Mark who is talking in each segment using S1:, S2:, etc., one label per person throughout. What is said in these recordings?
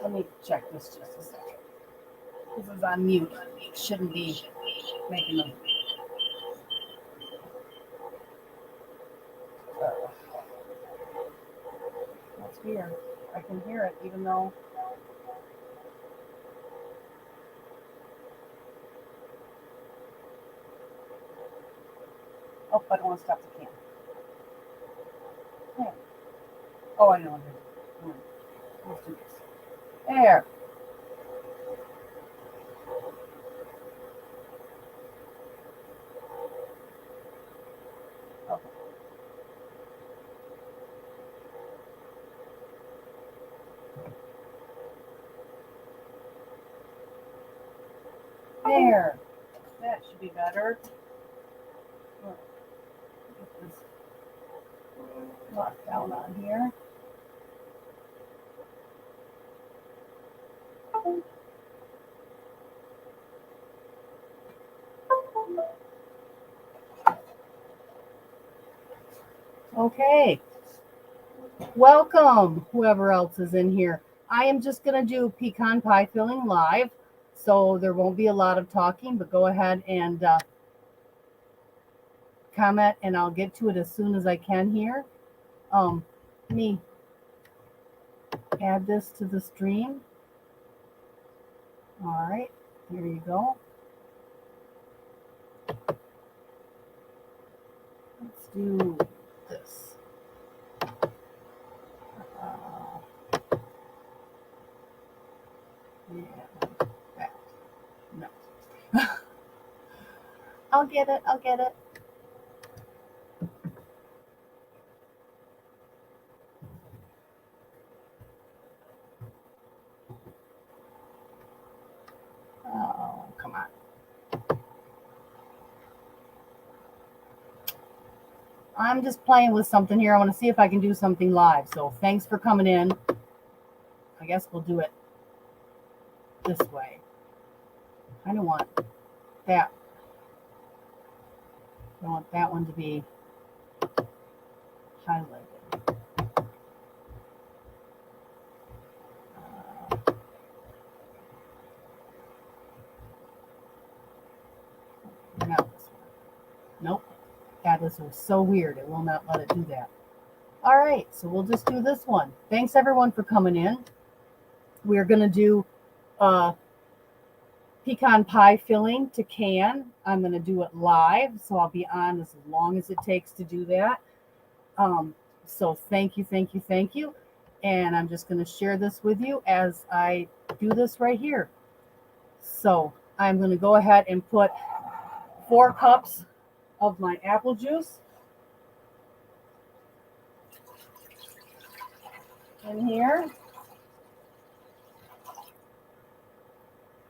S1: Let me check this just a second. This is on mute. Shouldn't be making them. That's weird. I can hear it even though. Oh, I don't want to stop the can. Yeah. Oh, I know. Let's do this. There. Okay. There. That should be better. Get this locked down on here. Okay. Welcome, whoever else is in here. I am just going to do pecan pie filling live, so there won't be a lot of talking, but go ahead and comment, and I'll get to it as soon as I can here. Let me add this to the stream. All right, here you go. Let's do this. Yeah, that. No. I'll get it. I'll get it. Oh, come on. I'm just playing with something here. I want to see if I can do something live. So thanks for coming in. I guess we'll do it this way. I don't want that. I want that one to be highlighted. Now this one. Nope. That is so weird. It will not let it do that. All right, so we'll just do this one. Thanks everyone for coming in. We're going to do pecan pie filling to can. I'm going to do it live, so I'll be on as long as it takes to do that. So thank you. And I'm just going to share this with you as I do this right here. So I'm going to go ahead and put 4 cups of my apple juice in here.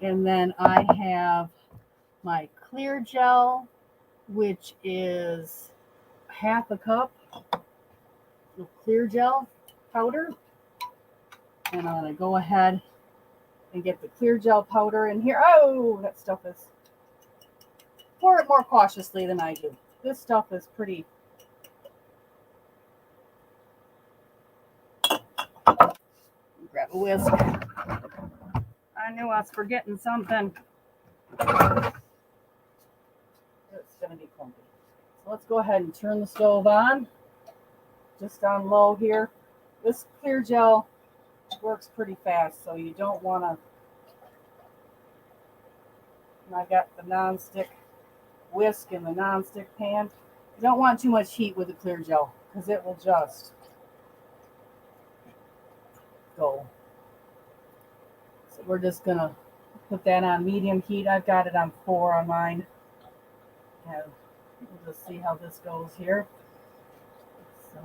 S1: And then I have my Clear Jel, which is 1/2 cup of Clear Jel powder. And I'm going to go ahead and get the Clear Jel powder in here. Oh, that stuff is... Pour it more cautiously than I do. This stuff is pretty... Grab a whisk. I knew I was forgetting something. It's going to be clumpy. So let's go ahead and turn the stove on. Just on low here. This Clear Jel works pretty fast, so you don't want to... And I got the non-stick whisk in the non-stick pan. You don't want too much heat with the Clear Jel because it will just go. So we're just going to put that on medium heat. I've got it on 4 on mine. And we'll just see how this goes here. So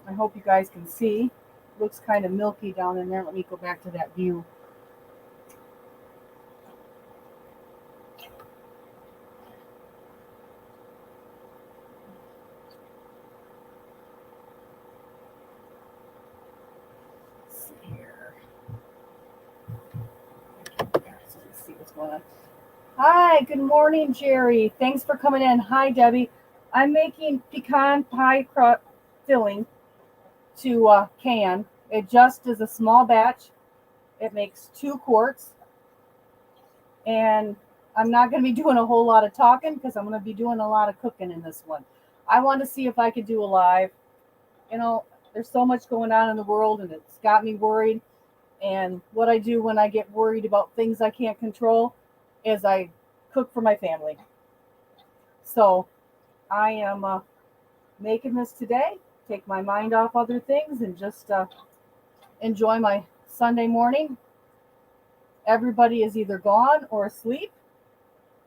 S1: I hope you guys can see. It looks kind of milky down in there. Let me go back to that view. Hi, good morning, Jerry. Thanks for coming in. Hi, Debbie. I'm making pecan pie filling to can. It just is a small batch. It makes 2 quarts. And I'm not going to be doing a whole lot of talking because I'm going to be doing a lot of cooking in this one. I want to see if I could do a live. You know, there's so much going on in the world and it's got me worried. And what I do when I get worried about things I can't control is I cook for my family. So I am making this today, take my mind off other things and just enjoy my Sunday morning. Everybody is either gone or asleep.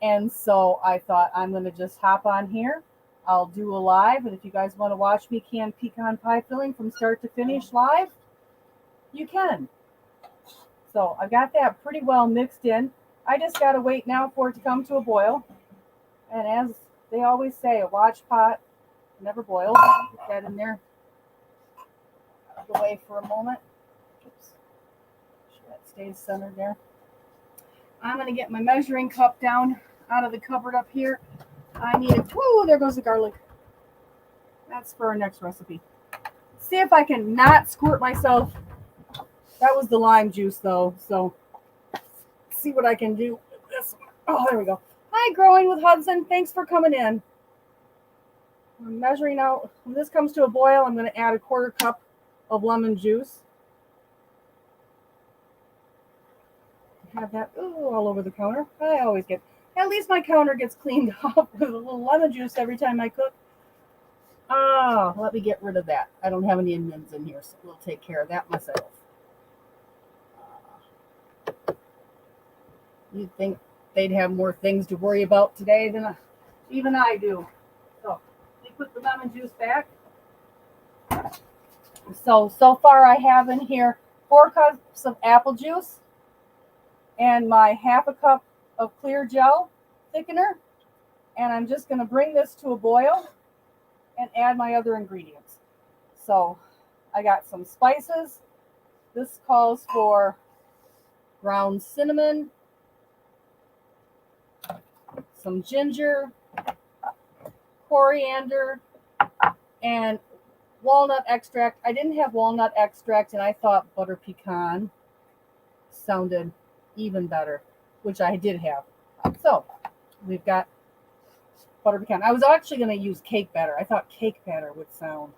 S1: And so I thought I'm going to just hop on here. I'll do a live. And if you guys want to watch me can pecan pie filling from start to finish live, you can. So I got that pretty well mixed in. I just got to wait now for it to come to a boil. And as they always say, a watch pot never boils. Put that in there. Away for a moment. Oops. Make sure that stays centered there. I'm going to get my measuring cup down out of the cupboard up here. I need it. Woo, there goes the garlic. That's for our next recipe. See if I can not squirt myself. That was the lime juice though, so see what I can do with this one. Oh, there we go. Hi, Growing with Hudson. Thanks for coming in. I'm measuring out. When this comes to a boil, I'm going to add a 1/4 cup of lemon juice. Have that all over the counter. I always get, at least my counter gets cleaned off with a little lemon juice every time I cook. Let me get rid of that. I don't have any onions in here, so we'll take care of that myself. You'd think they'd have more things to worry about today than even I do. So let me put the lemon juice back. So far I have in here 4 cups of apple juice and my 1/2 cup of clear gel thickener. And I'm just going to bring this to a boil and add my other ingredients. So I got some spices. This calls for ground cinnamon, some ginger, coriander, and walnut extract. I didn't have walnut extract, and I thought butter pecan sounded even better, which I did have. So we've got butter pecan. I was actually going to use cake batter. I thought cake batter would sound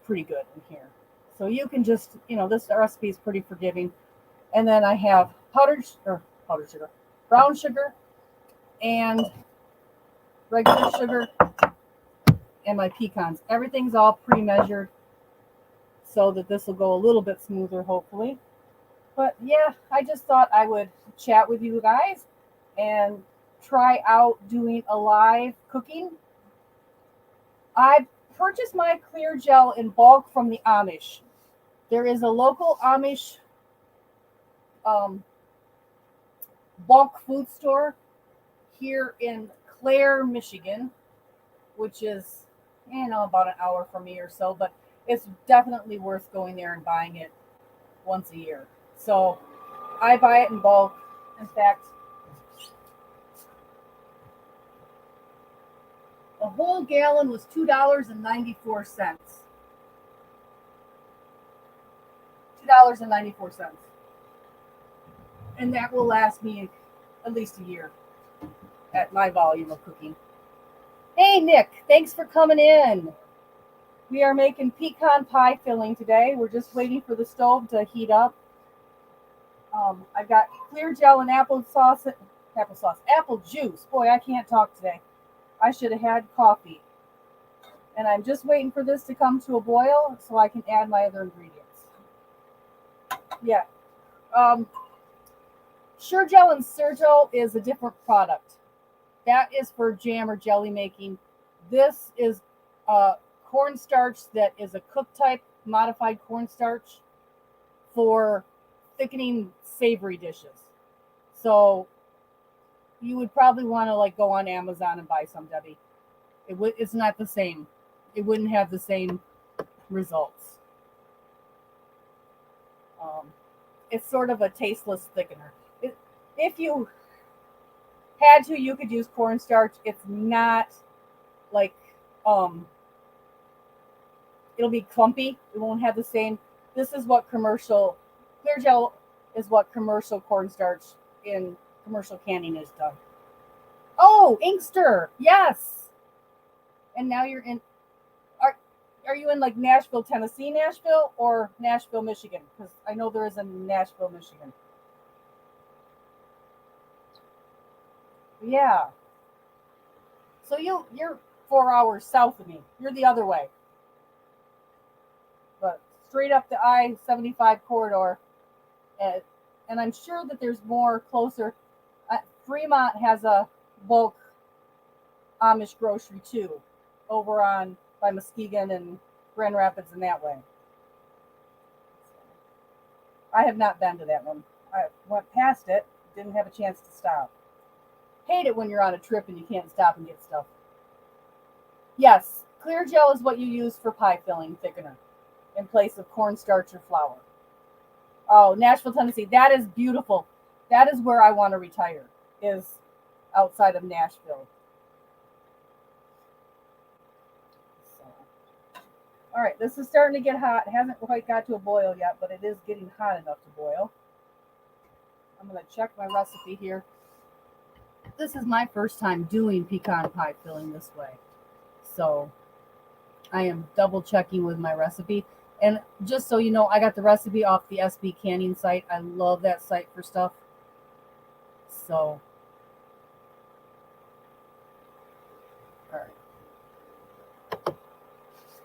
S1: pretty good in here. So you can just, this recipe is pretty forgiving. And then I have powdered sugar, brown sugar, and regular sugar, and my pecans. Everything's all pre-measured so that this will go a little bit smoother, hopefully. But yeah, I just thought I would chat with you guys and try out doing a live cooking. I purchased my clear gel in bulk from the Amish. There is a local Amish bulk food store here in Clare, Michigan, which is, about an hour from me or so, but it's definitely worth going there and buying it once a year. So I buy it in bulk. In fact, a whole gallon was $2.94. $2.94. And that will last me at least a year at my volume of cooking. Hey, Nick, thanks for coming in. We are making pecan pie filling today. We're just waiting for the stove to heat up. I've got clear gel and apple juice. Boy, I can't talk today. I should have had coffee. And I'm just waiting for this to come to a boil so I can add my other ingredients. Yeah. Sure Gel and Surgel is a different product. That is for jam or jelly making. This is cornstarch that is a cook type modified cornstarch for thickening savory dishes. So you would probably want to go on Amazon and buy some, Debbie. It's not the same. It wouldn't have the same results. It's sort of a tasteless thickener. If you had to, you could use cornstarch. It's not like it'll be clumpy. It won't have the same. This is what commercial Clear Jel is what commercial cornstarch in commercial canning is done. Oh, Inkster, yes. And now you're in. Are you in like Nashville, Tennessee, Nashville, or Nashville, Michigan? Because I know there is a Nashville, Michigan. Yeah. So you're 4 hours south of me. You're the other way. But straight up the I-75 corridor, and I'm sure that there's more closer. Fremont has a bulk Amish grocery too, over on by Muskegon and Grand Rapids and that way. I have not been to that one. I went past it, didn't have a chance to stop. Hate it when you're on a trip and you can't stop and get stuff. Yes, Clear Jel is what you use for pie filling thickener in place of cornstarch or flour. Oh, Nashville, Tennessee. That is beautiful. That is where I want to retire, is outside of Nashville. So, all right, this is starting to get hot. It hasn't quite got to a boil yet, but it is getting hot enough to boil. I'm going to check my recipe here. This is my first time doing pecan pie filling this way. So I am double checking with my recipe. And just so you know, I got the recipe off the SB Canning site. I love that site for stuff. So, all right.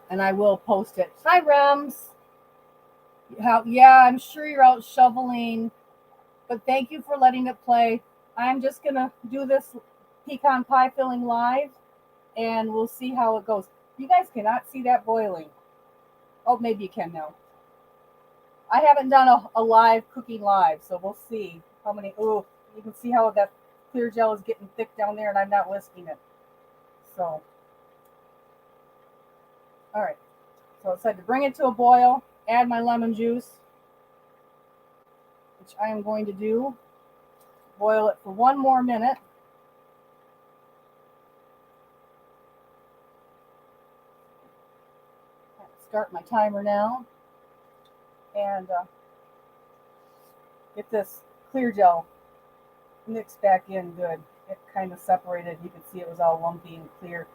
S1: And I will post it. Hi, Rems. Yeah, I'm sure you're out shoveling, but thank you for letting it play. I'm just going to do this pecan pie filling live, and we'll see how it goes. You guys cannot see that boiling. Oh, maybe you can now. I haven't done a live cooking live, so we'll see how many. Ooh, you can see how that Clear Jel is getting thick down there, and I'm not whisking it. So, all right. So it said to bring it to a boil, add my lemon juice, which I am going to do. Boil it for 1 more minute. Start my timer now. And get this Clear Jel mixed back in good. It kind of separated. You could see it was all lumpy and clear.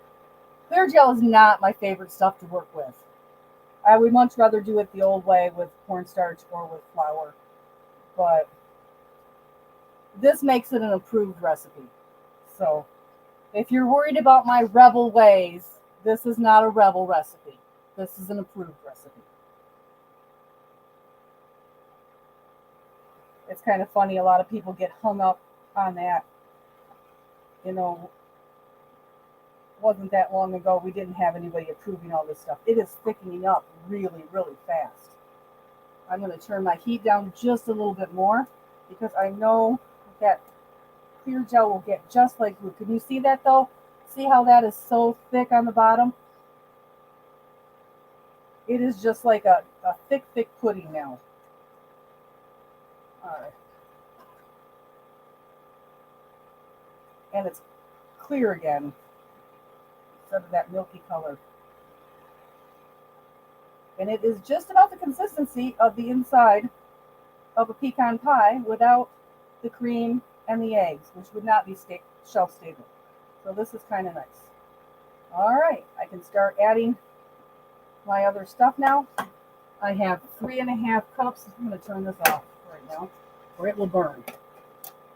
S1: Clear Jel is not my favorite stuff to work with. I would much rather do it the old way with cornstarch or with flour. But this makes it an approved recipe. So if you're worried about my rebel ways, this is not a rebel recipe. This is an approved recipe. It's kind of funny. A lot of people get hung up on that. You know, wasn't that long ago we didn't have anybody approving all this stuff. It is thickening up really, really fast. I'm going to turn my heat down just a little bit more because I know that Clear Jel will get just like glue. Can you see that though? See how that is so thick on the bottom? It is just like a thick, thick pudding now. All right. And it's clear again instead of that milky color. And it is just about the consistency of the inside of a pecan pie without the cream and the eggs, which would not be shelf stable. So this is kind of nice. All right, I can start adding my other stuff now. I have 3.5 cups. I'm going to turn this off right now, or it will burn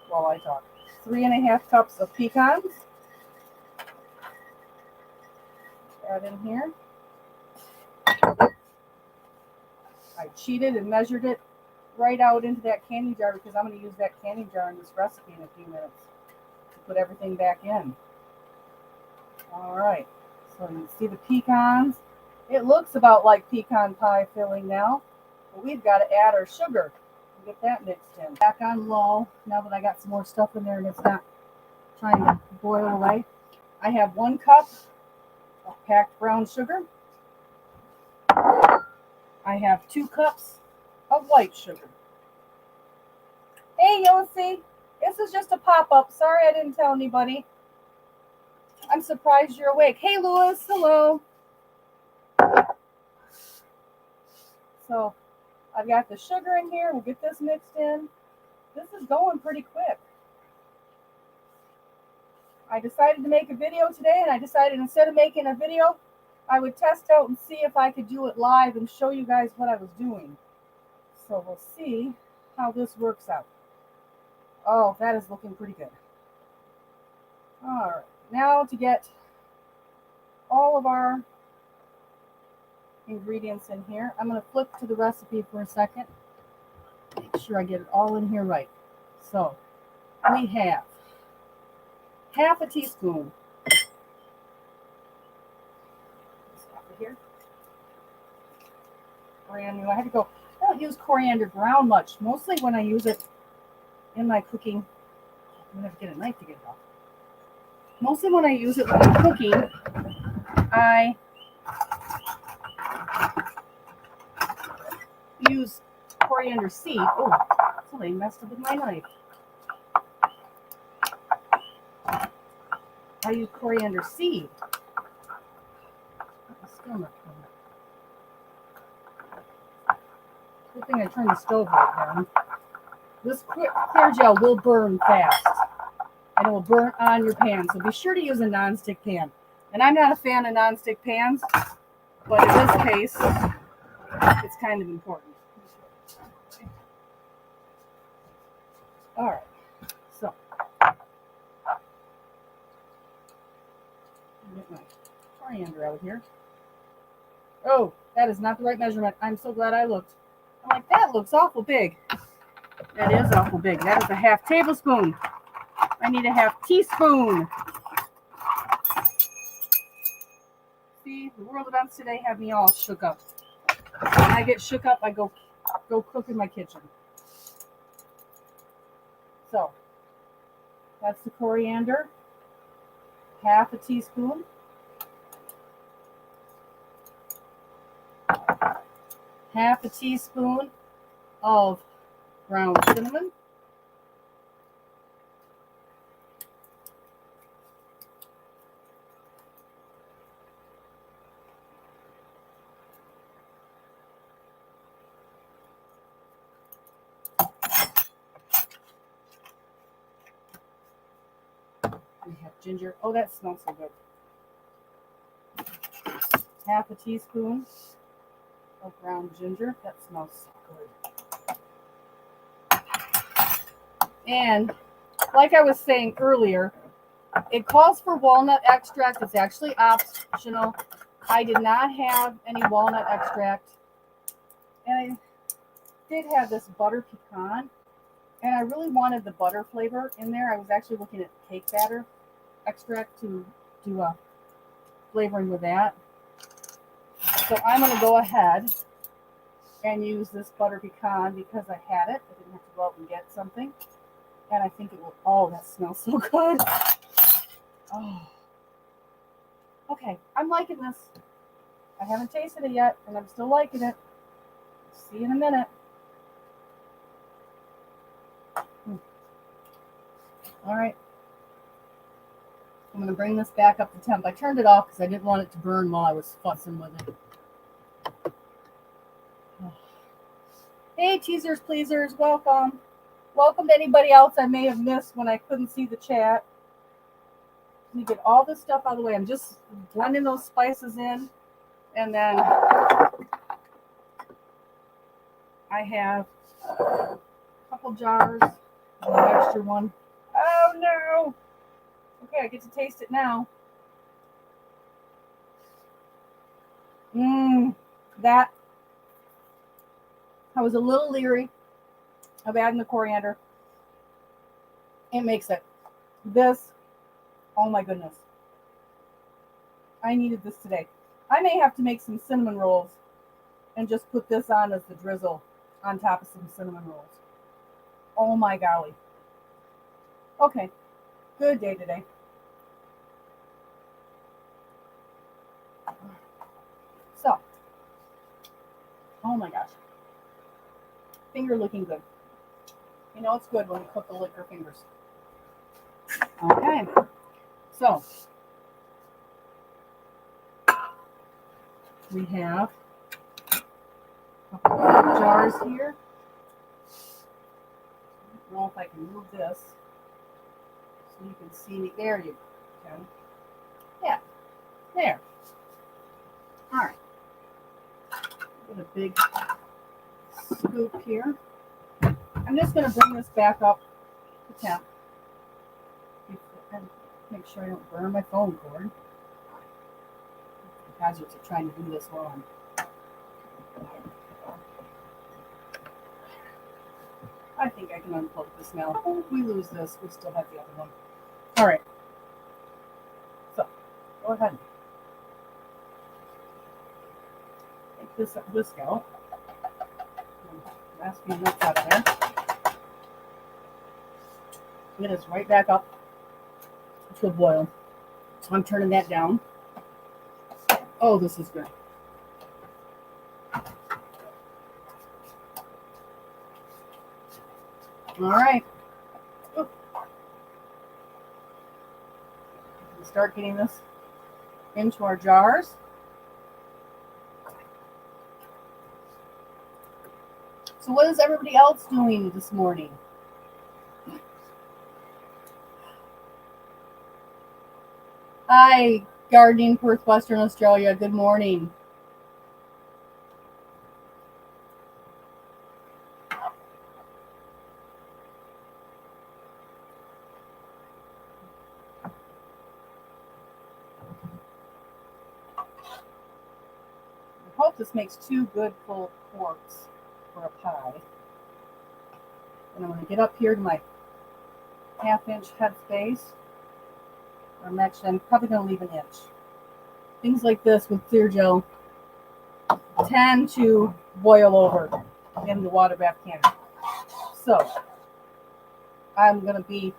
S1: while I talk. 3.5 cups of pecans. Add in here. I cheated and measured it right out into that canning jar because I'm going to use that canning jar in this recipe in a few minutes to put everything back in. All right, so you see the pecans. It looks about like pecan pie filling now, but we've got to add our sugar and get that mixed in. Back on low, now that I got some more stuff in there and it's not trying to boil away. I have 1 cup of packed brown sugar. I have 2 cups of white sugar. Hey, Yossi, this is just a pop-up. Sorry I didn't tell anybody. I'm surprised you're awake. Hey, Louis, hello. So I've got the sugar in here. We'll get this mixed in. This is going pretty quick. I decided to make a video today, and I decided instead of making a video, I would test out and see if I could do it live and show you guys what I was doing. So we'll see how this works out. Oh, that is looking pretty good. All right, now to get all of our ingredients in here, I'm going to flip to the recipe for a second. Make sure I get it all in here right. So we have half a teaspoon. Here. Coriander. I had to go. I don't use coriander ground much. Mostly when I use it in my cooking. I'm gonna have to get a knife to get it off. Mostly when I use it when I'm cooking, I use coriander seed. Oh, somebody messed up with my knife. I use coriander seed. Still not coming. Good thing I turned the stove right down. This clear gel will burn fast, and it will burn on your pan. So be sure to use a non-stick pan. And I'm not a fan of non-stick pans, but in this case, it's kind of important. All right, so get my coriander out here. Oh, that is not the right measurement. I'm so glad I looked. I'm like, that looks awful big. That is awful big. That is a half tablespoon. I need a half teaspoon. See, the world events today have me all shook up. When I get shook up, I go cook in my kitchen. So, that's the coriander. Half a teaspoon. Half a teaspoon of ground cinnamon. We have ginger. Oh, that smells so good. Half a teaspoon of ground ginger. That smells so good. And like I was saying earlier, it calls for walnut extract. It's actually optional. I did not have any walnut extract. And I did have this butter pecan. And I really wanted the butter flavor in there. I was actually looking at cake batter extract to do a flavoring with that. So I'm going to go ahead and use this butter pecan because I had it. I didn't have to go out and get something. And I think it will, oh, that smells so good. Oh. Okay, I'm liking this. I haven't tasted it yet, and I'm still liking it. See you in a minute. All right. I'm going to bring this back up to temp. I turned it off because I didn't want it to burn while I was fussing with it. Hey, teasers, pleasers, welcome. Welcome to anybody else I may have missed when I couldn't see the chat. Let me get all this stuff out of the way. I'm just blending those spices in. And then I have a couple jars of an extra one. Oh, no. Okay, I get to taste it now. That. I was a little leery of adding the coriander. It makes it. This, oh my goodness. I needed this today. I may have to make some cinnamon rolls and just put this on as the drizzle on top of some cinnamon rolls. Oh my golly. Okay, good day today. So, oh my gosh. Finger looking good. You know it's good when you cook the liquor fingers. Okay, so we have a couple jars here. I don't know if I can move this so you can see me. There you go. Okay. Yeah, there. All right. Get a big scoop here. I'm just going to bring this back up to temp and make sure I don't burn my phone cord. The hazards of trying to do this while I'm. I think I can unplug this now. If we lose this, we still have the other one. All right. So, go ahead. Take this whisk out. Last few nuts out of there. Get us right back up to a boil. So I'm turning that down. Oh, this is good. All right. Start getting this into our jars. So what is everybody else doing this morning? Hi, gardening Perth, Western Australia. Good morning. I hope this makes 2 good full quarts for a pie. And I'm going to get up here to my 1/2 inch head space. I'm probably going to leave an inch. Things like this with Clear Jel tend to boil over in the Waterbath can. So I'm going to be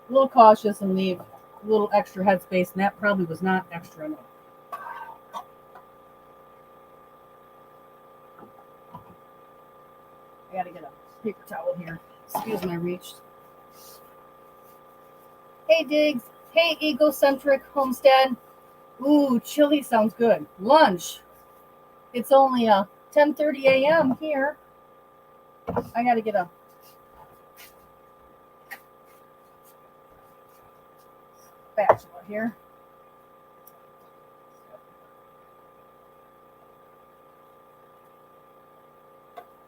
S1: a little cautious and leave a little extra head space, and that probably was not extra enough. I gotta get a paper towel here. Excuse my reach. Hey Diggs. Hey Egocentric Homestead. Ooh, chili sounds good. Lunch. It's only 10:30 a.m. here. I gotta get a spatula here.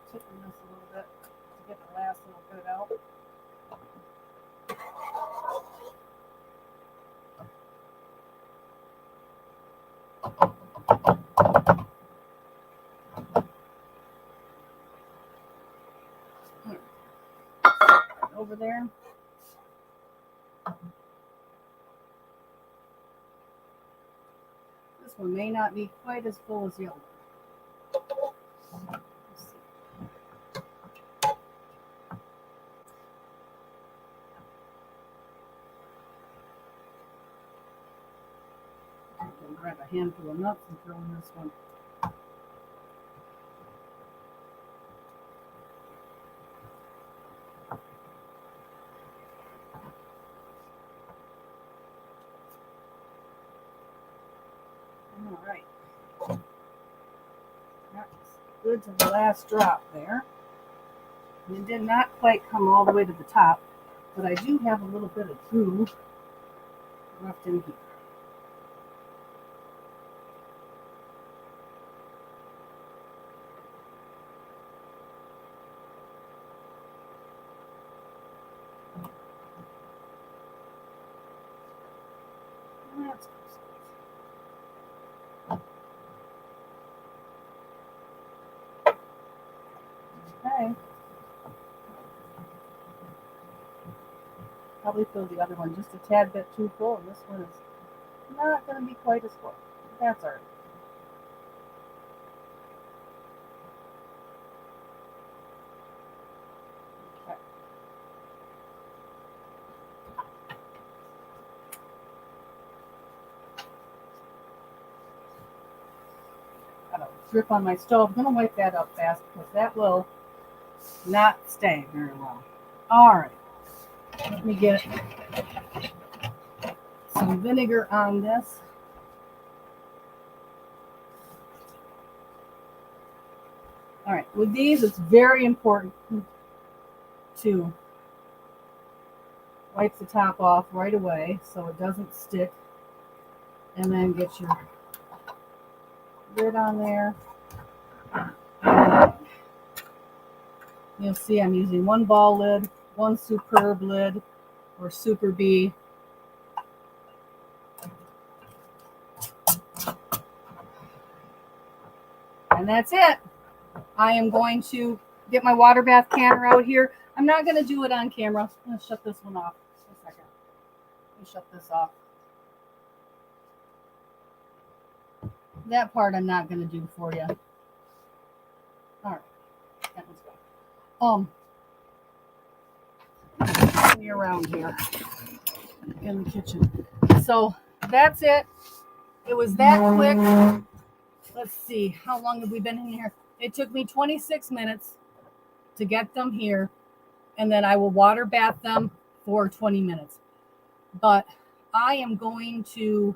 S1: Tipping this a little bit to get the last little bit out. Over there. This one may not be quite as full as the other one. Grab a handful of nuts and throw in this one. All right. That's good to the last drop there. And it did not quite come all the way to the top, but I do have a little bit of glue left in here. That's okay. Probably fill the other one just a tad bit too full, and this one is not going to be quite as full. That's all right. Okay. Got a drip on my stove. I'm going to wipe that up fast because that will not stay very well. All right. Let me get some vinegar on this. All right, with these, it's very important to wipe the top off right away so it doesn't stick. And then get your lid on there. You'll see I'm using one ball lid, one superb lid, or super B. And that's it. I am going to get my water bath canner out here. I'm not going to do it on camera. I'm going to shut this one off. Just a second. Let me shut this off. That part I'm not going to do for you. All right. That one's go. Me around here in the kitchen. So that's it. It was that quick. Let's see. How long have we been in here? It took me 26 minutes to get them here. And then I will water bath them for 20 minutes. But I am going to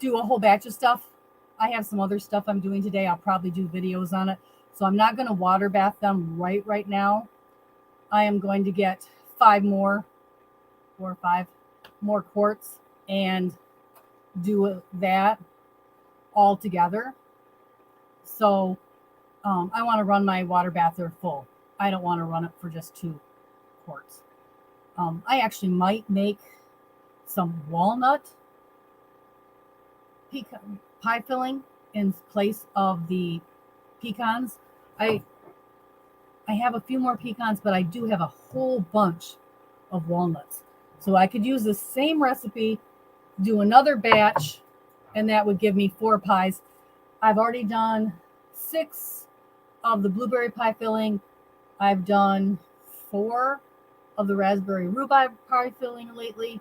S1: do a whole batch of stuff. I have some other stuff I'm doing today. I'll probably do videos on it. So I'm not going to water bath them right now. I am going to get 4 or 5 more quarts and do that all together. So I want to run my water bath there full. I don't want to run it for just 2 quarts. I actually might make some walnut pecan pie filling in place of the pecans. I have a few more pecans, but I do have a whole bunch of walnuts. So I could use the same recipe, do another batch, and that would give me 4 pies. I've already done 6 of the blueberry pie filling. I've done 4 of the raspberry rhubarb pie filling lately.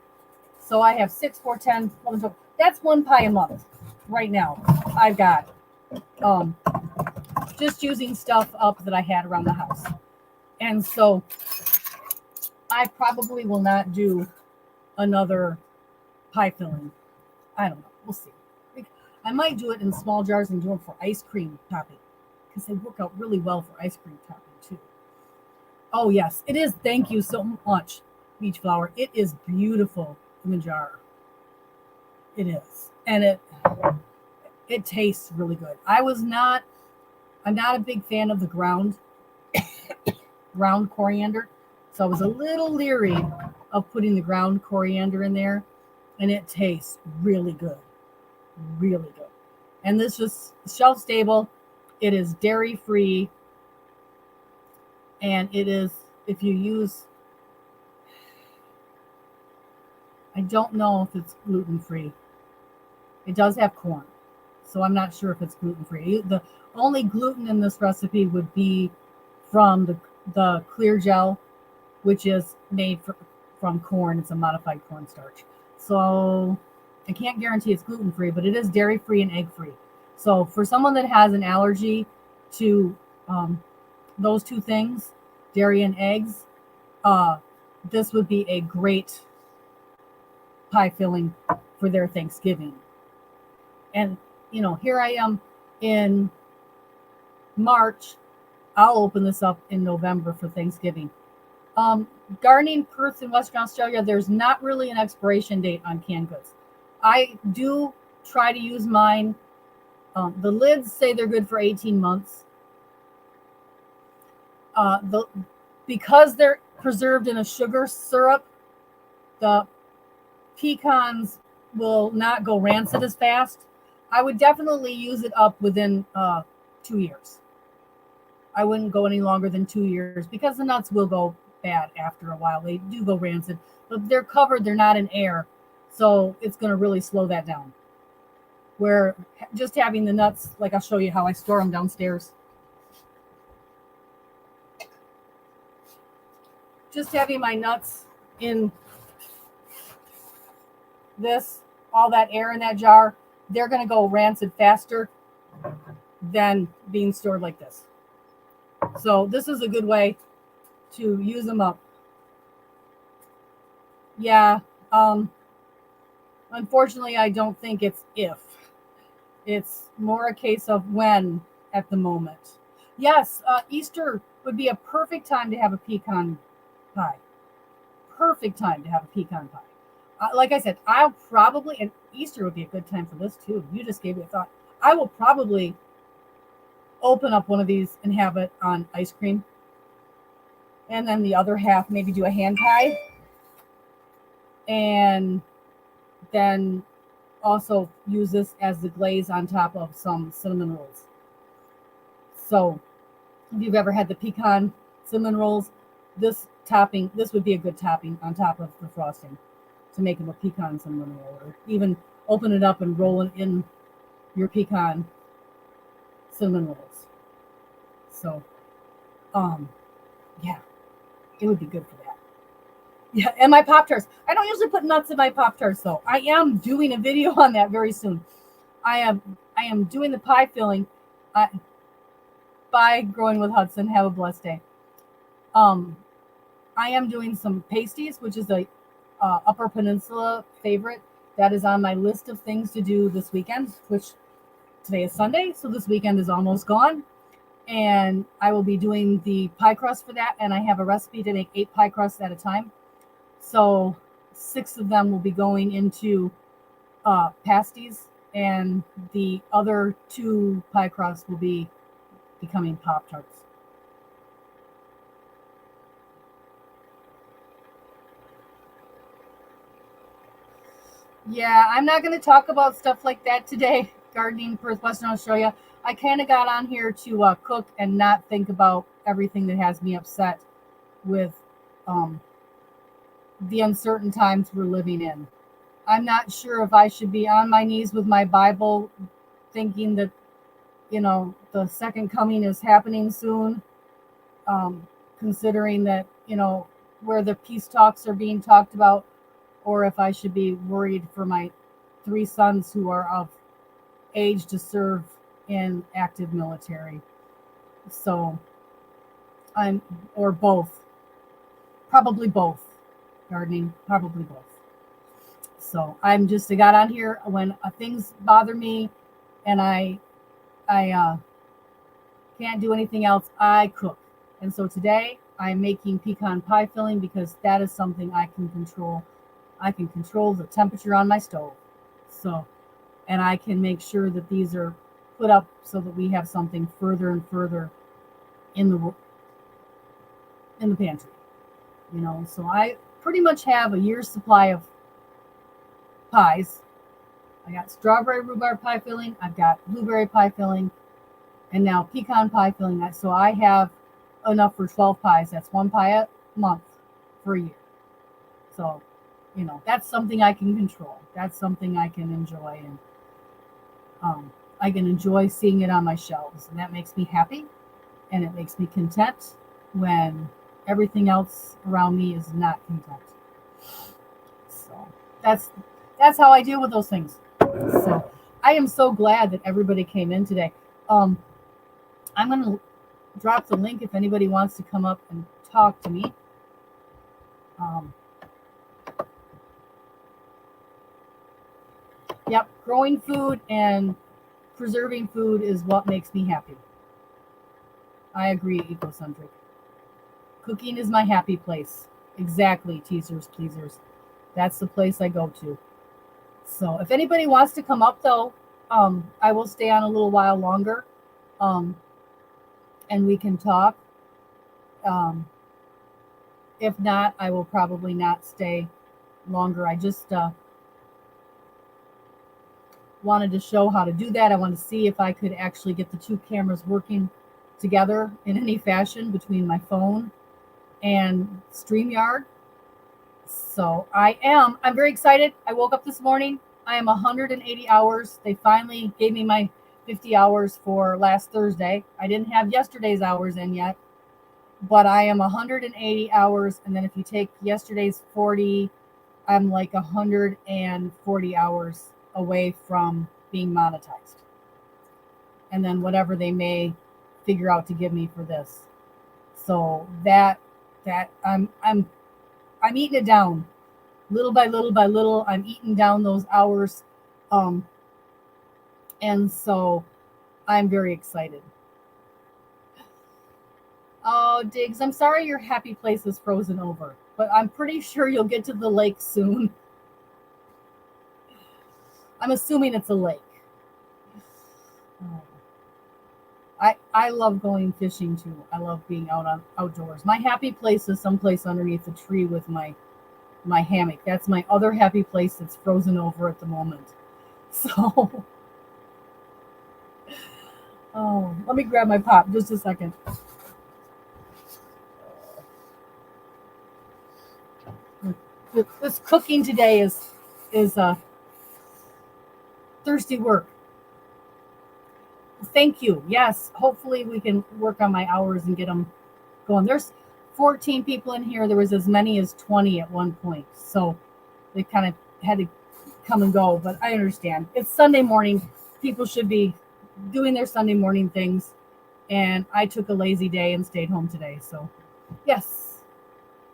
S1: So I have 6, 4, 10, 11, 12. That's 1 pie a month right now. I've got just using stuff up that I had around the house. And so I probably will not do another pie filling. I don't know. We'll see. I might do it in small jars and do them for ice cream topping because they work out really well for ice cream topping too. Oh, yes, it is. Thank you so much, Beach Flower. It is beautiful in the jar. It is. And it tastes really good. I'm not a big fan of the ground coriander. So I was a little leery of putting the ground coriander in there. And it tastes really good. Really good. And this is shelf stable. It is dairy free. And it is, if you use, I don't know if it's gluten free. It does have corn. So I'm not sure if it's gluten free. The only gluten in this recipe would be from the Clear Jel, which is made from corn. It's a modified cornstarch. So I can't guarantee it's gluten free, but it is dairy free and egg free. So for someone that has an allergy to those 2 things, dairy and eggs, this would be a great pie filling for their Thanksgiving. And, here I am in March. I'll open this up in November for Thanksgiving. Gardening Perth in Western Australia, there's not really an expiration date on canned goods. I do try to use mine. The lids say they're good for 18 months. Because they're preserved in a sugar syrup, the pecans will not go rancid as fast. I would definitely use it up within 2 years. I wouldn't go any longer than 2 years because the nuts will go bad after a while. They do go rancid, but they're covered. They're not in air. So it's going to really slow that down. Where just having the nuts, like I'll show you how I store them downstairs. Just having my nuts in this, all that air in that jar, they're going to go rancid faster than being stored like this. So this is a good way to use them up. Yeah. Unfortunately, I don't think it's if. It's more a case of when at the moment. Yes, Easter would be a perfect time to have a pecan pie. Perfect time to have a pecan pie. Like I said, I'll probably, and Easter would be a good time for this too. You just gave me a thought. I will probably open up one of these and have it on ice cream. And then the other half, maybe do a hand pie. And then also use this as the glaze on top of some cinnamon rolls. So if you've ever had the pecan cinnamon rolls, this would be a good topping on top of the frosting to make them a pecan cinnamon roll, or even open it up and roll it in your pecan cinnamon rolls. So, yeah, it would be good for that. Yeah, and my Pop-Tarts. I don't usually put nuts in my Pop-Tarts, though. I am doing a video on that very soon. I am doing the pie filling. Bye, Growing with Hudson. Have a blessed day. I am doing some pasties, which is a Upper Peninsula favorite. That is on my list of things to do this weekend, which today is Sunday, so this weekend is almost gone. And I will be doing the pie crust for that, and I have a recipe to make 8 pie crusts at a time. So 6 of them will be going into pasties, and the other 2 pie crusts will be becoming Pop-Tarts. Yeah, I'm not going to talk about stuff like that today. Gardening, Perth, Western Australia. I kind of got on here to cook and not think about everything that has me upset with the uncertain times we're living in. I'm not sure if I should be on my knees with my Bible thinking that, the second coming is happening soon, considering that, where the peace talks are being talked about, or if I should be worried for my 3 sons who are of age to serve in active military. So or both. Probably both. Gardening, probably both. So I got on here when things bother me and I can't do anything else. I cook. And so today I'm making pecan pie filling because that is something I can control. I can control the temperature on my stove. So, and I can make sure that these are put up so that we have something further and further in the pantry. So I pretty much have a year's supply of pies. I got strawberry rhubarb pie filling, I've got blueberry pie filling, and now pecan pie filling. So I have enough for 12 pies. That's 1 pie a month for a year. So, that's something I can control. That's something I can enjoy, and I can enjoy seeing it on my shelves, and that makes me happy, and it makes me content when everything else around me is not content. So that's how I deal with those things. So I am so glad that everybody came in today. I'm going to drop the link if anybody wants to come up and talk to me. Yep, growing food and preserving food is what makes me happy. I agree, Ecocentric. Cooking is my happy place. Exactly, teasers, pleasers. That's the place I go to. So if anybody wants to come up, though, I will stay on a little while longer, and we can talk. If not, I will probably not stay longer. I just wanted to show how to do that. I wanted to see if I could actually get the 2 cameras working together in any fashion between my phone and StreamYard. So I'm very excited. I woke up this morning. I am 180 hours. They finally gave me my 50 hours for last Thursday. I didn't have yesterday's hours in yet, but I am 180 hours. And then if you take yesterday's 40, I'm like 140 hours away from being monetized. And then whatever they may figure out to give me for this. So that I'm eating it down. Little by little by little, I'm eating down those hours. And so I'm very excited. Oh, Diggs, I'm sorry your happy place is frozen over, but I'm pretty sure you'll get to the lake soon. I'm assuming it's a lake. Oh. I love going fishing too. I love being outdoors. My happy place is someplace underneath a tree with my hammock. That's my other happy place that's frozen over at the moment. So, oh, let me grab my pop just a second. This cooking today is thirsty work. Thank you. Yes, hopefully we can work on my hours and get them going. There's 14 people in here. There was as many as 20 at one point. So they kind of had to come and go, but I understand. It's Sunday morning. People should be doing their Sunday morning things. And I took a lazy day and stayed home today. So yes,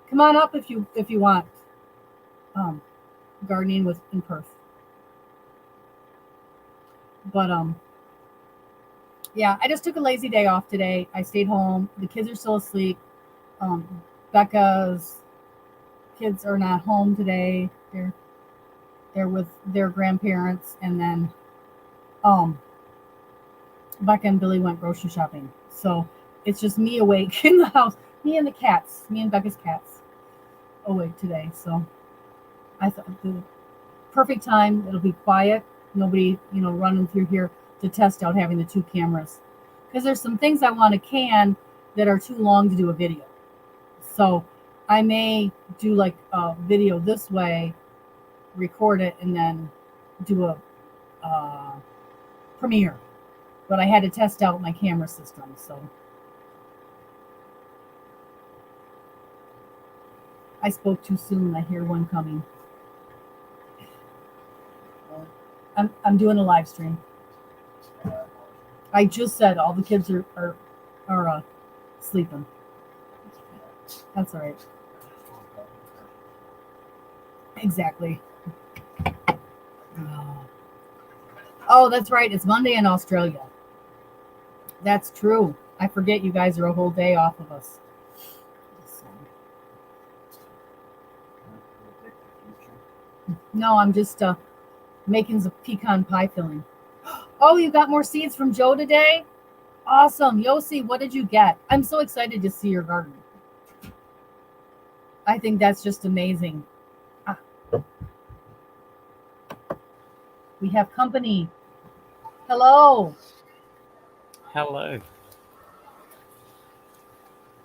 S1: come on up if you want gardening in Perth. But yeah, I just took a lazy day off today. I stayed home. The kids are still asleep. Becca's kids are not home today. They're with their grandparents, and then Becca and Billy went grocery shopping. So it's just me awake in the house. Me and the cats. Me and Becca's cats awake today. So I thought the perfect time. It'll be quiet. Nobody, running through here to test out having the two cameras. Because there's some things I want to can that are too long to do a video. So I may do like a video this way, record it, and then do a premiere. But I had to test out my camera system. So I spoke too soon. I hear one coming. I'm doing a live stream. I just said all the kids are sleeping. That's all right. Exactly. Oh, that's right. It's Monday in Australia. That's true. I forget you guys are a whole day off of us. No, I'm just making some pecan pie filling. Oh, you got more seeds from Joe today? Awesome. Yossi, what did you get? I'm so excited to see your garden. I think that's just amazing. We have company. Hello.
S2: Hello.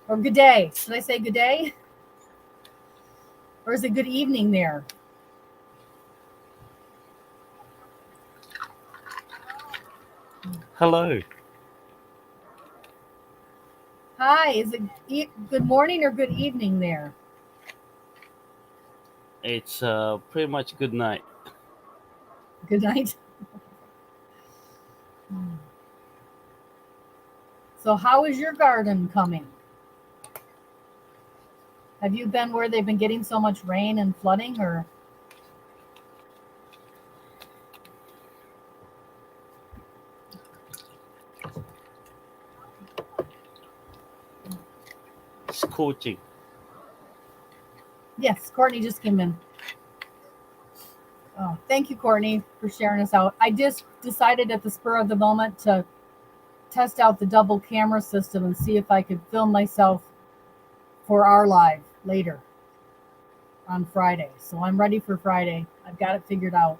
S1: Or good day. Should I say good day? Or is it good evening there?
S2: Hello.
S1: Hi. Is it good morning or good evening there?
S2: It's pretty much good night.
S1: Good night. So how is your garden coming? Have you been where they've been getting so much rain and flooding, or?
S2: Scorching.
S1: Yes, Courtney just came in. Oh, thank you, Courtney, for sharing us out. I just decided at the spur of the moment to test out the double camera system and see if I could film myself for our live later on Friday. So I'm ready for Friday. I've got it figured out.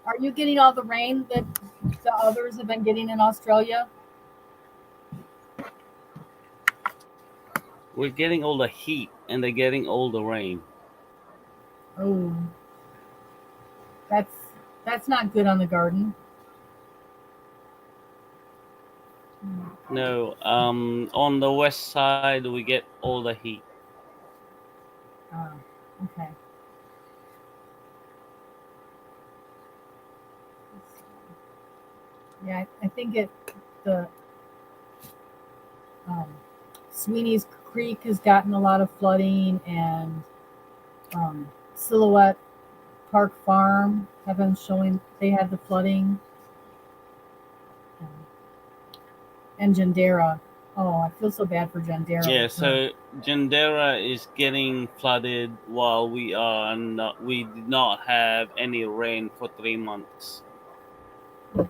S1: Are you getting all the rain that the others have been getting in Australia?
S2: We're getting all the heat and they're getting all the rain.
S1: Oh, that's not good on the garden.
S2: No, on the west side we get all the heat.
S1: Oh, okay. Yeah, I think the Sweeney's Creek has gotten a lot of flooding, and Silhouette Park Farm have been showing they had the flooding. And Gendera. Oh, I feel so bad for Gendera.
S2: Yeah, so Gendera is getting flooded while we did not have any rain for 3 months.
S1: Oh.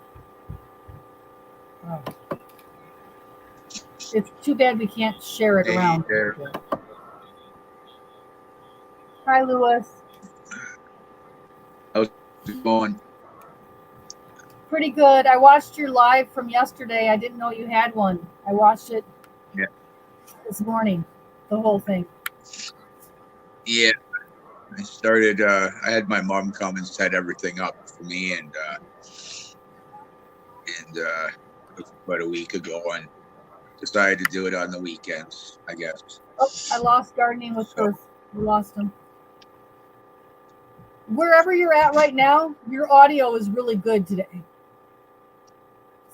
S1: It's too bad we can't share it
S3: Hey
S1: around.
S3: there.
S1: Hi, Lewis.
S3: How's it going?
S1: Pretty good. I watched your live from yesterday. I didn't know you had one. I watched it
S3: Yeah.
S1: this morning, the whole thing.
S3: Yeah, I started. I had my mom come and set everything up for me, and it was about a week ago, and decided to do it on the weekends, I guess.
S1: Oh, I lost gardening with
S3: So-
S1: Perth. We lost him. Wherever you're at right now, your audio is really good today.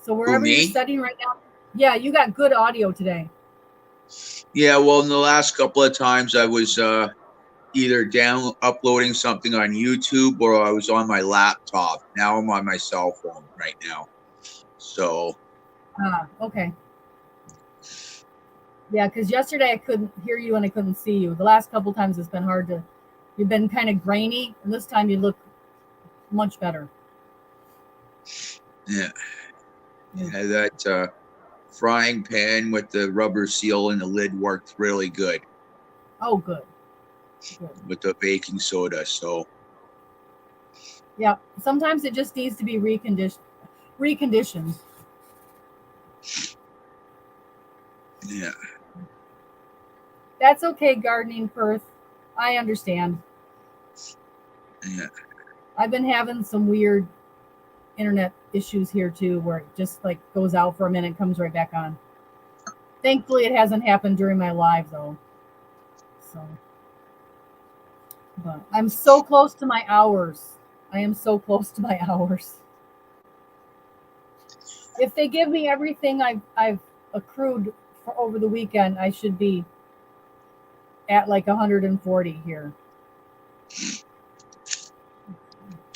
S1: So wherever
S3: me?
S1: you're studying right now, yeah, you got good audio today.
S3: Yeah, well, in the last couple of times, I was either uploading something on YouTube or I was on my laptop. Now I'm on my cell phone right now. So
S1: Okay. Yeah, because yesterday I couldn't hear you and I couldn't see you. The last couple times it's been hard to. You've been kind of grainy, and this time you look much better.
S3: yeah, that frying pan with the rubber seal and the lid worked really good
S1: Oh, good. Good.
S3: with the baking soda. So
S1: Yeah. Sometimes it just needs to be reconditioned.
S3: yeah,
S1: That's okay, gardening Perth. I understand.
S3: yeah.
S1: I've been having some weird internet issues here too, where it just like goes out for a minute, comes right back on. Thankfully, it hasn't happened during my live though. So, but I'm so close to my hours. I am so close to my hours. If they give me everything I've accrued for over the weekend, I should be at like 140 here.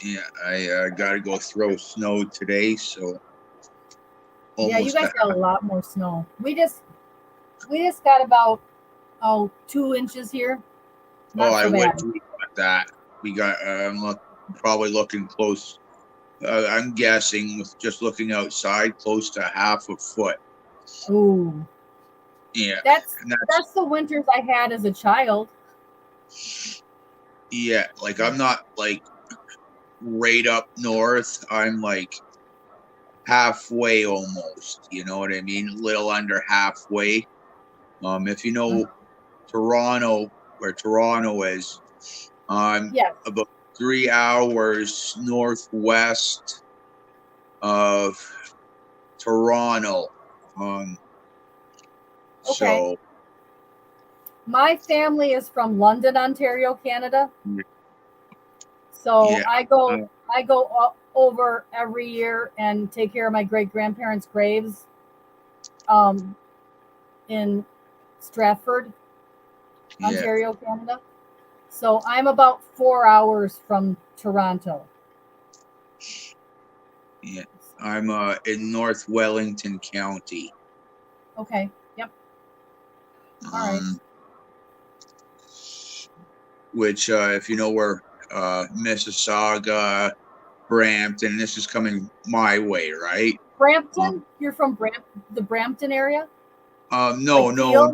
S3: Yeah, I got to go throw snow today, so
S1: Yeah, you
S3: almost
S1: guys got a lot more snow. We just got about 2 inches here. Not
S3: I
S1: so bad.
S3: wish we got that. We got. Probably looking close. I'm guessing with just looking outside, close to half a foot.
S1: Ooh,
S3: Yeah,
S1: that's
S3: and that's
S1: the winters I had as a child.
S3: yeah. Like I'm not like right up north. I'm like halfway almost. You know what I mean? A little under halfway. If you know Toronto, where Toronto is, I'm
S1: Yes.
S3: about 3 hours northwest of Toronto. Um,
S1: Okay.
S3: so
S1: My family is from London, Ontario, Canada.
S3: Yeah.
S1: So
S3: Yeah.
S1: I go over every year and take care of my great grandparents' graves in Stratford,
S3: yeah,
S1: Ontario, Canada. So I'm about 4 hours from Toronto.
S3: yeah. I'm in North Wellington County.
S1: Okay. Yep. All right.
S3: Which, if you know where Mississauga, Brampton, this is coming my way, right?
S1: Brampton? You're from the Brampton area?
S3: No,
S1: Like
S3: no,
S1: Peel?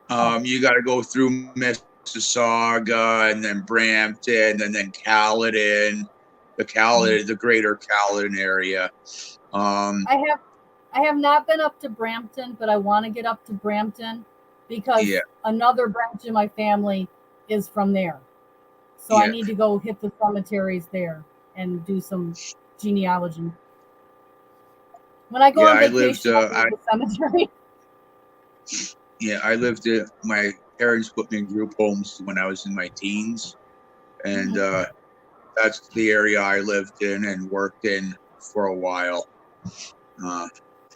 S3: no. You got to go through Mississauga and then Brampton and then Caledon, the greater Caledon area.
S1: I have not been up to Brampton, but I want to get up to Brampton because
S3: Yeah.
S1: another branch of my family is from there. So I
S3: Yeah.
S1: need to go hit the cemeteries there and do some genealogy. When I go
S3: Yeah,
S1: on
S3: I lived,
S1: vacation, I'll go to the cemetery.
S3: Yeah, I lived at my parents put me in group homes when I was in my teens, and that's the area I lived in and worked in for a while.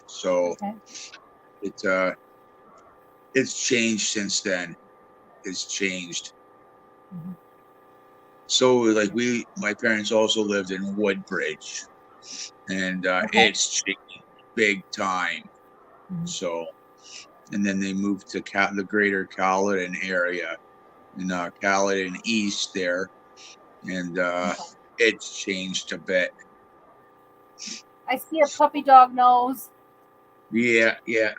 S3: So
S1: Okay.
S3: it it's changed since then. It's changed.
S1: Mhm.
S3: So like my parents also lived in Woodbridge, and
S1: Okay.
S3: it's changed big time.
S1: Mhm.
S3: So, and then they moved to the greater Caledon area, in Caledon East there, and it's changed a bit.
S1: I see a puppy dog nose.
S3: Yeah, yeah.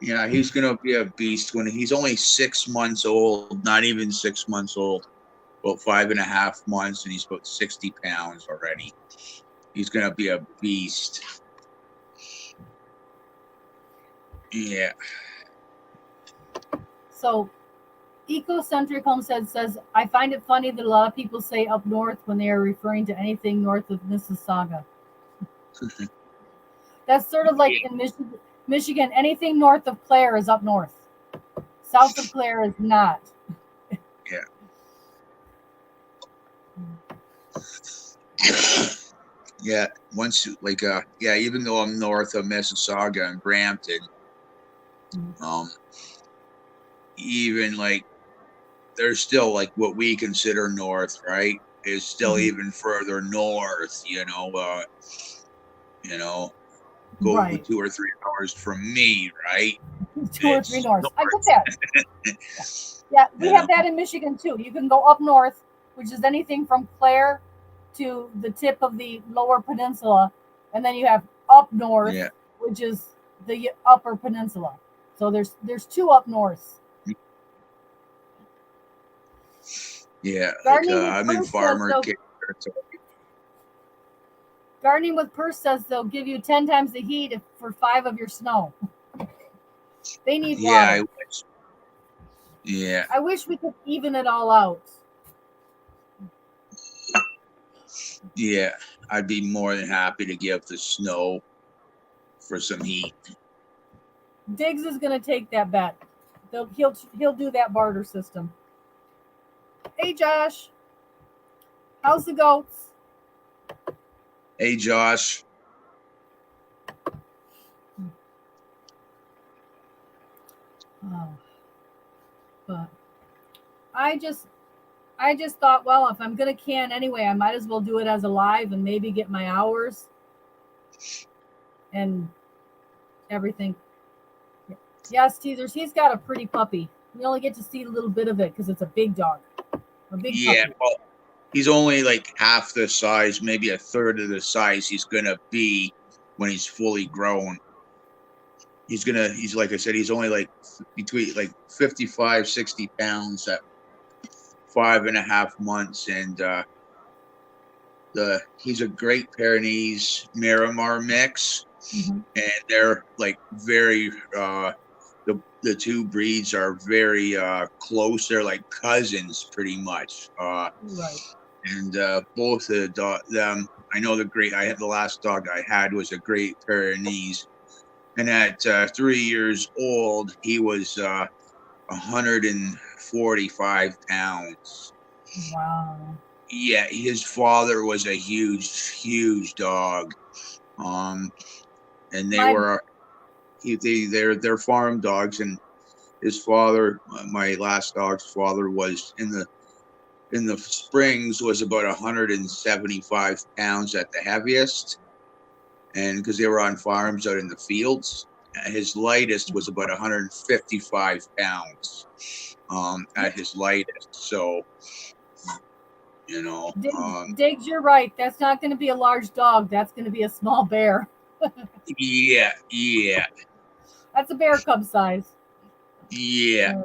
S3: Yeah, he's gonna be a beast when he's only 6 months old, not even 6 months old, about 5.5 months, and he's about 60 pounds already. He's gonna be a beast. Yeah.
S1: So, Ecocentric Homestead says, I find it funny that a lot of people say up north when they are referring to anything north of Mississauga. That's sort of like in Michigan, anything north of Clare is up north. South of Clare is not.
S3: Yeah. Yeah. Once like yeah, even though I'm north of Mississauga and Brampton, um, even like there's still like what we consider north, right? Is still
S1: Mhm.
S3: even further north, you know, go
S1: Right.
S3: 2 or 3 hours from me, right?
S1: 2 or 3
S3: It's
S1: north. I get that.
S3: north.
S1: Yeah, we
S3: You
S1: have
S3: know,
S1: that in Michigan too. You can go up north, which is anything from Clare to the tip of the lower peninsula, and then you have up north,
S3: yeah,
S1: which is the upper peninsula. So there's two up north.
S3: yeah. Like
S1: Gardening with
S3: I'm in
S1: Purse says
S3: farmer
S1: they'll Gardening with Purse says they'll give you 10 times the heat for 5 of your snow. They need
S3: yeah,
S1: water.
S3: yeah,
S1: I wish we could even it all out.
S3: yeah. I'd be more than happy to give the snow for some heat.
S1: Diggs is going to take that bet. He'll do that barter system. Hey Josh, how's the goats?
S3: Hey, Josh.
S1: Oh, but I just thought, well, if I'm gonna can anyway, I might as well do it as a live and maybe get my hours and everything. Yes, teasers. He's got a pretty puppy. We only get to see a little bit of it because it's a big dog, a big
S3: Yeah,
S1: puppy.
S3: well, he's only like half the size, maybe a third of the size he's gonna be when he's fully grown. He's like I said, he's only like between like 55, 60 pounds at 5.5 months, and he's a Great Pyrenees Miramar mix,
S1: Mm-hmm.
S3: and they're like very the two breeds are very close. They're like cousins pretty much.
S1: Right.
S3: And both of them, I know I had the last dog I had was a Great Pyrenees, and at 3 years old, he was 145 pounds.
S1: Wow.
S3: Yeah, his father was a huge dog. Um, and they
S1: My
S3: were they're farm dogs, and his father, my last dog's father, was in the springs was about 175 pounds at the heaviest, and because they were on farms out in the fields, his lightest was about 155 pounds at his lightest. So
S1: Diggs, you're right. That's not going to be a large dog. That's going to be a small bear.
S3: yeah,
S1: That's a bear cub size.
S3: yeah,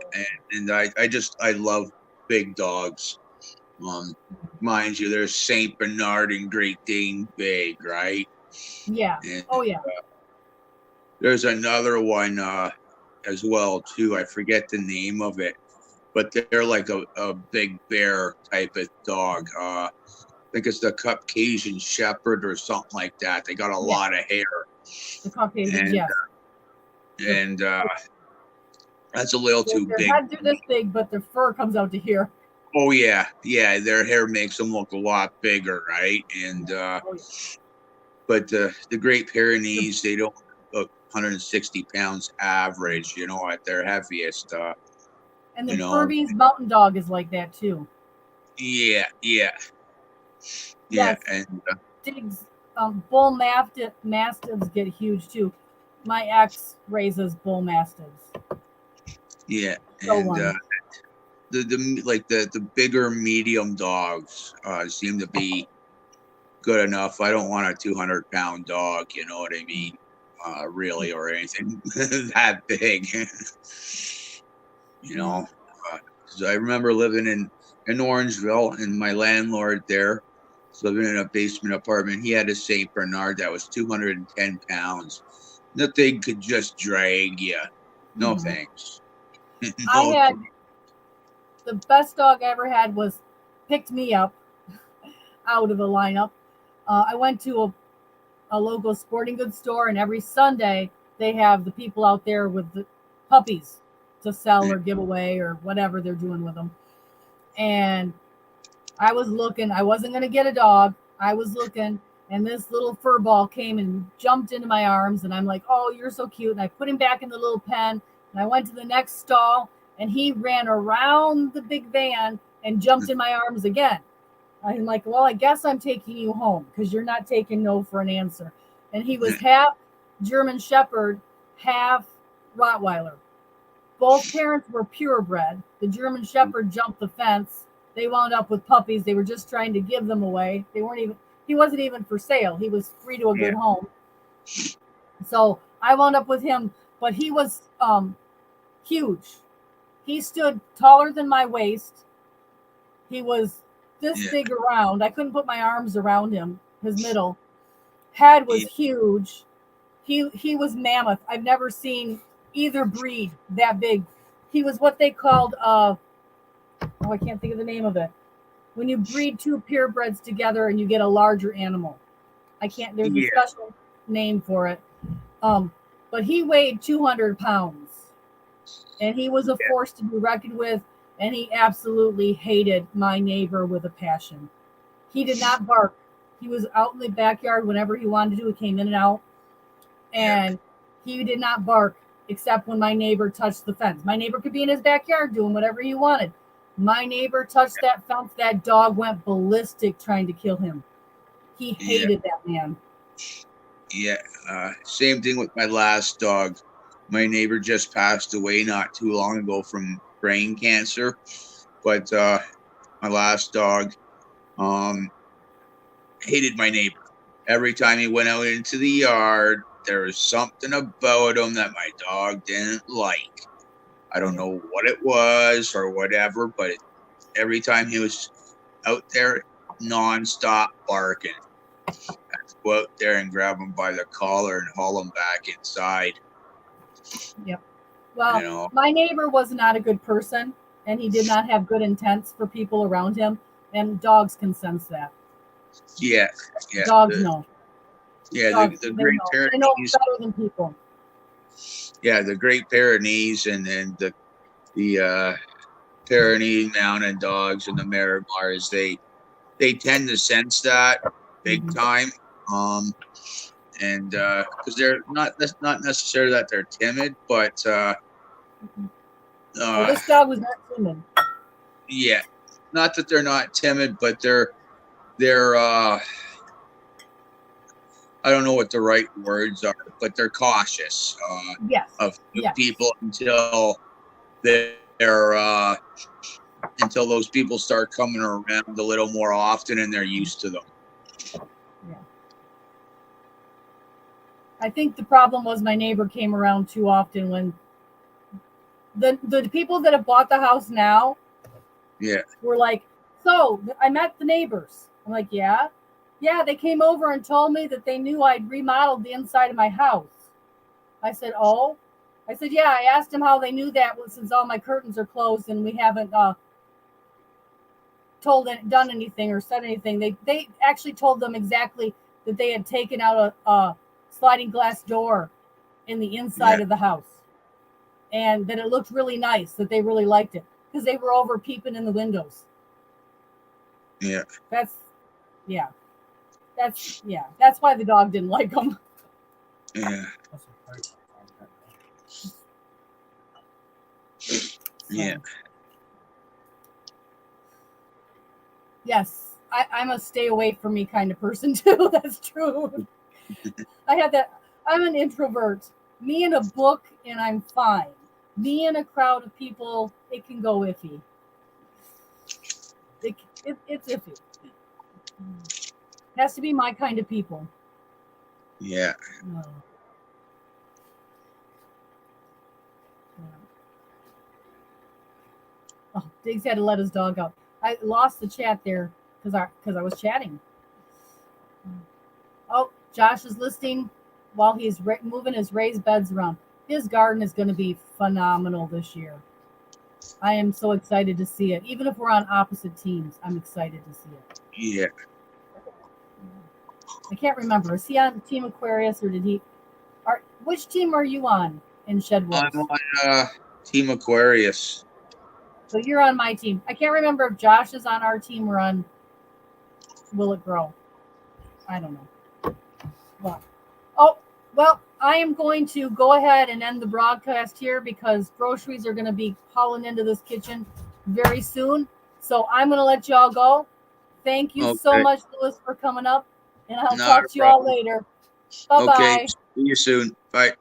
S3: and I love big dogs. um Mind you, there's Saint Bernard and Great Dane big, right?
S1: Yeah.
S3: And
S1: Oh yeah.
S3: there's another one as well too. I forget the name of it, but they're like a big bear type of dog. I think it's the Caucasian Shepherd or something like that. They got a
S1: Yeah.
S3: lot of hair,
S1: The Caucasians.
S3: and
S1: Yes.
S3: and that's a little too
S1: Their
S3: big.
S1: heads are this big, but their fur comes out to here.
S3: Oh yeah, yeah. Their hair makes them look a lot bigger, right? And
S1: Oh, yeah.
S3: but the Great Pyrenees, they don't. 160 pounds average, you know, at their heaviest.
S1: And the
S3: You know,
S1: Burmese mountain dog is like that too.
S3: yeah,
S1: Yes,
S3: and
S1: Diggs, bull mastiffs get huge too. My ex raises bull mastiffs.
S3: yeah,
S1: So
S3: and
S1: one.
S3: the bigger medium dogs seem to be good enough. I don't want a 200-pound dog, you know what I mean? Really, or anything that big. You know, 'cause I remember living in Orangeville, and my landlord there was living in a basement apartment. He had a Saint Bernard that was 210 pounds. That thing could just drag you. No
S1: Mhm.
S3: thanks.
S1: I
S3: No,
S1: had the best dog I ever had was picked me up out of a lineup. I went to a local sporting goods store, and every Sunday they have the people out there with the puppies to sell or give away or whatever they're doing with them. And I was looking, I wasn't going to get a dog. I was looking, and this little fur ball came and jumped into my arms. And I'm like, oh, you're so cute. And I put him back in the little pen. And I went to the next stall, and he ran around the big van and jumped in my arms again. I'm like, well, I guess I'm taking you home because you're not taking no for an answer. And he was half German Shepherd, half Rottweiler. Both parents were purebred. The German Shepherd jumped the fence. They wound up with puppies. They were just trying to give them away. They weren't even, he wasn't even for sale. He was free to a good home. So I wound up with him, but he was huge. He stood taller than my waist. He was this big around. I couldn't put my arms around him. His middle head was huge. He was mammoth. I've never seen either breed that big. He was what they called I can't think of the name of it. When you breed two purebreds together and you get a larger animal. I can't, there's a special name for it. But he weighed 200 pounds. And he was a force to be reckoned with, and he absolutely hated my neighbor with a passion. He did not bark. He was out in the backyard whenever he wanted to. He came in and out. And he did not bark except when my neighbor touched the fence. My neighbor could be in his backyard doing whatever he wanted. My neighbor touched that fence. That dog went ballistic trying to kill him. He hated that man.
S3: Yeah. Same thing with my last dog. My neighbor just passed away not too long ago from brain cancer. But my last dog hated my neighbor. Every time he went out into the yard, there was something about him that my dog didn't like. I don't know what it was or whatever, but every time he was out there, nonstop barking. I had to go out there and grab him by the collar and haul him back inside.
S1: Yep. Well, my neighbor was not a good person, and he did not have good intents for people around him, and dogs can sense that.
S3: Yeah.
S1: Dogs know.
S3: Yeah,
S1: dogs,
S3: the Great Pyrenees.
S1: They know better than people.
S3: Yeah, the Great Pyrenees and the Pyrenees Mountain Dogs and the Miramars, they tend to sense that big time. And because they're not necessarily that they're timid, but
S1: this dog was not timid.
S3: Yeah, not that they're not timid, but they're I don't know what the right words are, but they're cautious of people until they're until those people start coming around a little more often and they're used to them.
S1: Yeah. I think the problem was my neighbor came around too often. When the people that have bought the house now were like, so I met the neighbors. I'm like, yeah, they came over and told me that they knew I'd remodeled the inside of my house. I said, oh, yeah, I asked them how they knew that since all my curtains are closed and we haven't done anything or said anything. They actually told them exactly that they had taken out a sliding glass door in the inside of the house, and that it looked really nice, that they really liked it because they were over peeping in the windows. That's why the dog didn't like them.
S3: Yeah.
S1: Yes, I'm a stay away from me kind of person too. That's true. I have that. I'm an introvert. Me in a book, and I'm fine. Me in a crowd of people, it can go iffy. It's iffy. Has to be my kind of people.
S3: Yeah.
S1: No. Oh, Diggs had to let his dog out. I lost the chat there because I was chatting. Oh, Josh is listing while he's moving his raised beds around. His garden is going to be phenomenal this year. I am so excited to see it. Even if we're on opposite teams, I'm excited to see it.
S3: Yeah.
S1: I can't remember. Is he on Team Aquarius or did he? Which team are you on in Shed Wolves?
S3: I'm on Team Aquarius.
S1: So you're on my team. I can't remember if Josh is on our team or on Will It Grow. I don't know. Well, I am going to go ahead and end the broadcast here because groceries are going to be hauling into this kitchen very soon. So I'm going to let you all go. Thank you so
S3: Okay.
S1: much, Louis, for coming up. And I'll
S3: Not
S1: talk
S3: a
S1: to you all
S3: problem.
S1: later. Bye-bye.
S3: Okay. See you soon. Bye.